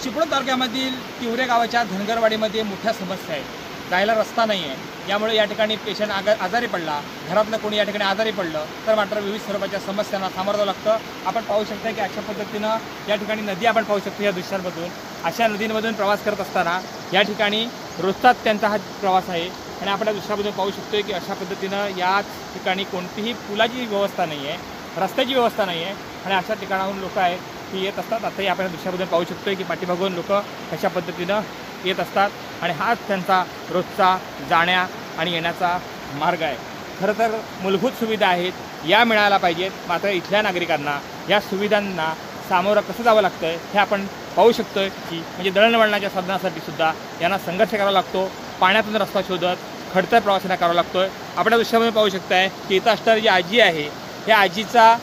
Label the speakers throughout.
Speaker 1: चिपळूण तालुक्यामधील तिवरे गावाच्या धनगरवाडीमध्ये मोठ्या समस्या आहे. जायला रस्ता नाही आहे. यामुळे या ठिकाणी पेशंट आजारी पडला, घरातलं कोणी या ठिकाणी आजारी पडलं तर मात्र विविध स्वरूपाच्या समस्यांना सामोरं जावं लागतं. आपण पाहू शकता की अशा पद्धतीनं या ठिकाणी नदी आपण पाहू शकतो. या दृश्यांमधून अशा नदींमधून प्रवास करत असताना या ठिकाणी रोजचाच त्यांचा हा प्रवास आहे. आणि आपण या दृश्यामधून पाहू शकतो की अशा पद्धतीनं याच ठिकाणी कोणतीही पुलाची व्यवस्था नाही आहे, रस्त्याची व्यवस्था नाही आहे. आणि अशा ठिकाणाहून लोक आहेत की येत असतात. आताही आपण दृश्यामधून पाहू शकतो की पाठीमागून लोक अशा पद्धतीनं येत असतात आणि हाच त्यांचा रोजचा जाण्या आणि येण्याचा मार्ग आहे. खरं तर मूलभूत सुविधा आहेत, या मिळायला पाहिजेत. मात्र इथल्या नागरिकांना या सुविधांना सामोरं कसं जावं लागतं हे आपण पाहू शकतो की म्हणजे दळणवळणाच्या साधनासाठी सुद्धा यांना संघर्ष करावा लागतो. पाण्यातून रस्ता शोधत खडतर प्रवासाने करावा लागतो आहे. आपण या दृश्यामध्ये पाहू शकताय की इथं असणारी जी आजी आहे या आजीचा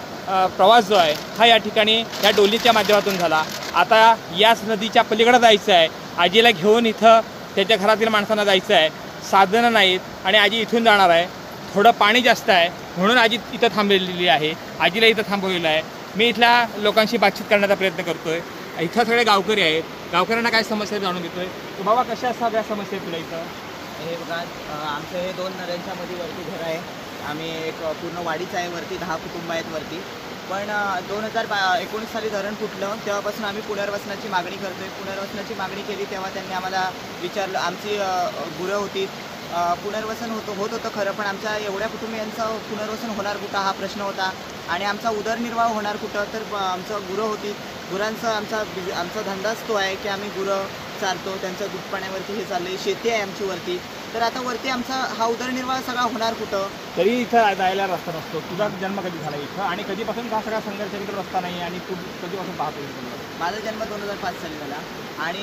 Speaker 1: प्रवास जो आहे हा या ठिकाणी या डोलीच्या माध्यमातून झाला. आता याच नदीच्या पलीकडे जायचं आहे. आजीला घेऊन इथं त्याच्या घरातील माणसांना जायचं आहे. साधनं नाहीत आणि आजी इथून जाणार आहे. थोडं पाणी जास्त आहे म्हणून आजी इथं थांबलेली आहे. आजीला इथं थांबवलेलं आहे. मी इथल्या लोकांशी बातचीत करण्याचा प्रयत्न करतो आहे. इथं सगळे गावकरी आहेत. गावकऱ्यांना काय समस्या जाणून घेतो आहे. तर बाबा कशा सगळ्या समस्या आहेत तुला इथं?
Speaker 2: हे बघा, आमचं हे 2 नद्यांच्या मध्ये वरती घर आहे. आम्ही एक पूर्ण वाडीच आहे. वरती 10 कुटुंब आहेत वरती. पण 2019 साली धरण फुटलं तेव्हापासून आम्ही पुनर्वसनाची मागणी करतोय. पुनर्वसनाची मागणी केली तेव्हा त्यांनी आम्हाला विचारलं. आमची गुरं होती. पुनर्वसन होत होतं खरं, पण आमच्या एवढ्या कुटुंबियांचं पुनर्वसन होणार कुठं हा प्रश्न होता. आणि आमचा उदरनिर्वाह होणार कुठं, तर आमचं गुरं होती. गुरांचं आमचा धंदाच तो आहे की आम्ही गुरं चालतो, त्यांचं दूध पाण्यावरती हे चाललंय. शेती आहे आमची वरती. तर आता वरती आमचा हा उदरनिर्वाह सगळा होणार कुठं?
Speaker 1: तरी इथं जायला रस्ता नसतो. तुझा जन्म कधी झाला इथं आणि कधीपासून हा सगळा संघर्ष इथं रस्ता नाही आणि तू कधीपासून पाहतो?
Speaker 2: माझा जन्म 2005 साली झाला आणि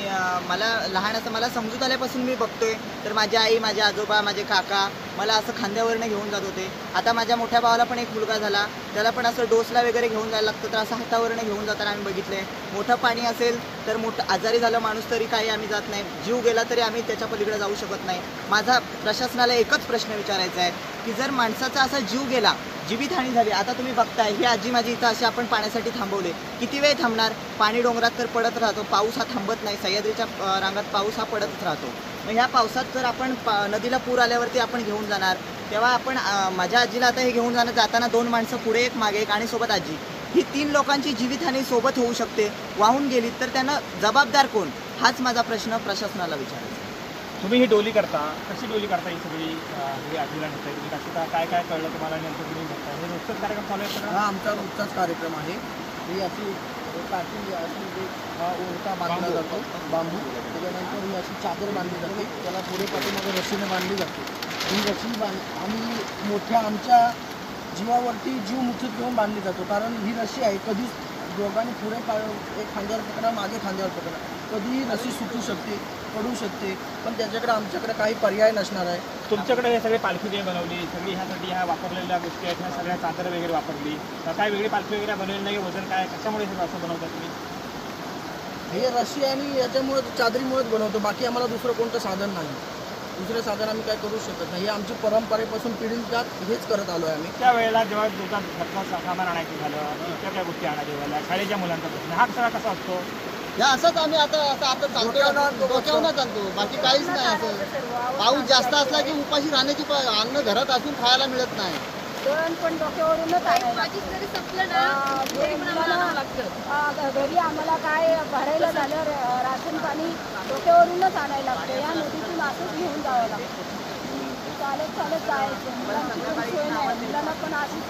Speaker 2: मला समजूत आल्यापासून मी बघतोय. तर माझी आई, माझे आजोबा, माझे काका मला असं खांद्यावरनं घेऊन जात होते. आता माझ्या मोठ्या भावाला पण एक मुलगा झाला, त्याला पण असं डोसला वगैरे घेऊन जायला लागतं. तर असं हातावरनं घेऊन जाताना आम्ही बघितलंय. मोठं पाणी असेल तर आजारी झालं माणूस तरी काही आम्ही जात नाही. जीव गेला तरी आम्ही त्याच्या पलीकडे जाऊ शकत नाही. माझा प्रशासनाला एकच प्रश्न विचारायचा आहे की जर माणसाचा असा जीव गेला, जीवितहानी झाली, आता तुम्ही बघताय ही आजी माझी इथं अशी आपण पाण्यासाठी थांबवले, किती वेळ थांबणार? पाणी डोंगरात तर पडत राहतो, पाऊस हा थांबत नाही. सह्याद्रीच्या रांगात पाऊस हा पडतच राहतो. मग ह्या पावसात जर आपण नदीला पूर आल्यावरती आपण घेऊन जाणार, तेव्हा आपण माझ्या आजीला आता हे घेऊन जाताना 2 माणसं पुढे, एक मागे, एक आणि सोबत आजी, ही 3 लोकांची जीवितहानी सोबत होऊ शकते. वाहून गेली तर त्यांना जबाबदार कोण? हाच माझा प्रश्न प्रशासनाला विचारायचा.
Speaker 1: तुम्ही ही डोली करता, कशी डोली करता ही सगळी ही आजीला नेताय तुम्ही? कसं काय काय कळलं तुम्हाला नेमकं तुम्ही बघताय? हे रोजचाच कार्यक्रम चालू आहे सगळं?
Speaker 3: हा आमचा रोजचाच कार्यक्रम आहे. ही अशी काठी अशी ओळखा बांधला जातो, बांबू. त्याच्यानंतर ही अशी चादर बांधली जाते, त्याला पुढे पाठीमागे रस्सीने बांधली जाते. ही रस्सी आम्ही मोठ्या आमच्या जीवावरती जीव मुठीत घेऊन बांधली जातो. कारण ही रस्सी आहे, कधीच दोघांनी पुढे एक खांद्यावर पकडा, मागे खांद्यावर पकडा, कधीही रस्सी सुटू शकते, पडू शकते. पण त्याच्याकडे आमच्याकडे काही पर्याय नसणार आहे.
Speaker 1: तुमच्याकडे हे सगळे पालखी जे बनवली सगळी ह्यासाठी ह्या वापरलेल्या गोष्टी आहेत, ह्या सगळ्या चादर वगैरे वापरली, काय वेगळी पालखी वगैरे बनवली नाही? वजन काय, कशामुळे हे असं बनवता तुम्ही?
Speaker 3: हे रस्सी आणि याच्यामुळे चादरीमुळेच बनवतो. बाकी आम्हाला दुसरं कोणतं साधन नाही. दुसरं साधन आम्ही काय करू शकत नाही. हे आमची परंपरेपासून पिढीजात हेच करत आलो आहे आम्ही.
Speaker 1: त्यावेळेला जेव्हा दुधात सामान आणायचं झालं, इतर काय गोष्टी आणायच्या झाल्या, शाळेच्या मुलांचा प्रश्न, हा सगळा कसा असतो?
Speaker 2: या असंच आम्ही आता डोक्यावरच आणतो, बाकी काहीच नाही. असं पाऊस जास्त असला की उपाशी राहण्याची अन्न घरात असून खायला मिळत नाही.
Speaker 4: पण डोक्यावरूनच घरी आम्हाला काय भरायला झालं राशन पाणी डोक्यावरूनच आणायला लागतं. या नदीतून असंच घेऊन जावं लागतं. चालत जायचं. मुलांची पण सोय नाही. मुलांना पण अशीच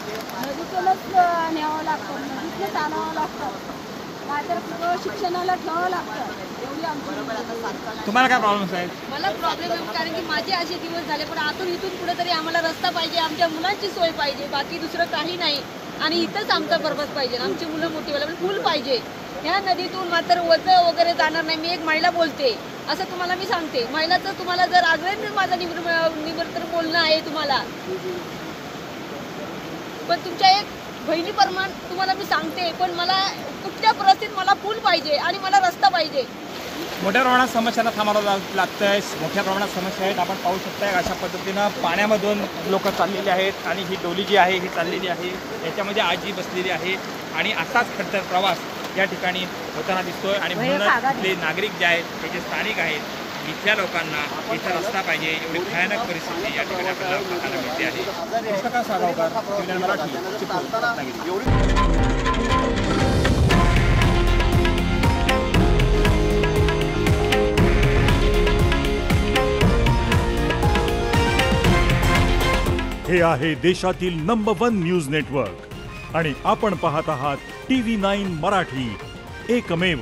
Speaker 4: नदीतूनच न्यावं लागतं, नदीतूनच आणावं लागतं. नाहीतर शिक्षणाला ठेवावं लागतं. एवढी आमची.
Speaker 1: तुम्हाला काय प्रॉब्लेम्स आहेत?
Speaker 5: मला प्रॉब्लेम आहे कारण की माझे असे दिवस झाले, पण इथून पुढे तरी आम्हाला रस्ता पाहिजे, आमच्या मुलांची सोय पाहिजे, बाकी दुसरं काही नाही. आणि इथंच आमचा पर्पज पाहिजे, आमची मुलं मोठी व्हायला पूल पाहिजे. ह्या नदीतून मात्र वजन वगैरे जाणार नाही. मी एक महिला बोलते, असं तुम्हाला मी सांगते. महिलाचं तुम्हाला जर आग्रह माझं निवर्तन बोलणं आहे तुम्हाला, पण तुमच्या एक बहिणीप्रमाण तुम्हाला मी सांगते. पण मला कुठल्या परिस्थितीत मला पूल पाहिजे आणि मला रस्ता पाहिजे.
Speaker 1: मोठ्या प्रमाणात समस्यांना थांबावं लागतं आहे. मोठ्या प्रमाणात समस्या आहेत. आपण पाहू शकताय अशा पद्धतीनं पाण्यामधून लोक चाललेले आहेत आणि ही डोली जी आहे ही चाललेली आहे. याच्यामध्ये आजी बसलेली आहे आणि असाच खडतर प्रवास या ठिकाणी होताना दिसतोय आणि म्हणूनच इथले नागरिक जे आहेत ते जे स्थानिक आहेत इथल्या लोकांना इथं रस्ता पाहिजे एवढी भयानक परिस्थिती या ठिकाणी आपल्याला पाहायला मिळते आहे. पुस्तका सागावकर, TVN मराठी, चिपळूण, रत्नागिरी.
Speaker 6: हे आहे देशातील नंबर 1 न्यूज नेटवर्क आणि आपण पाहत आहात TV9 मराठी, एकमेव.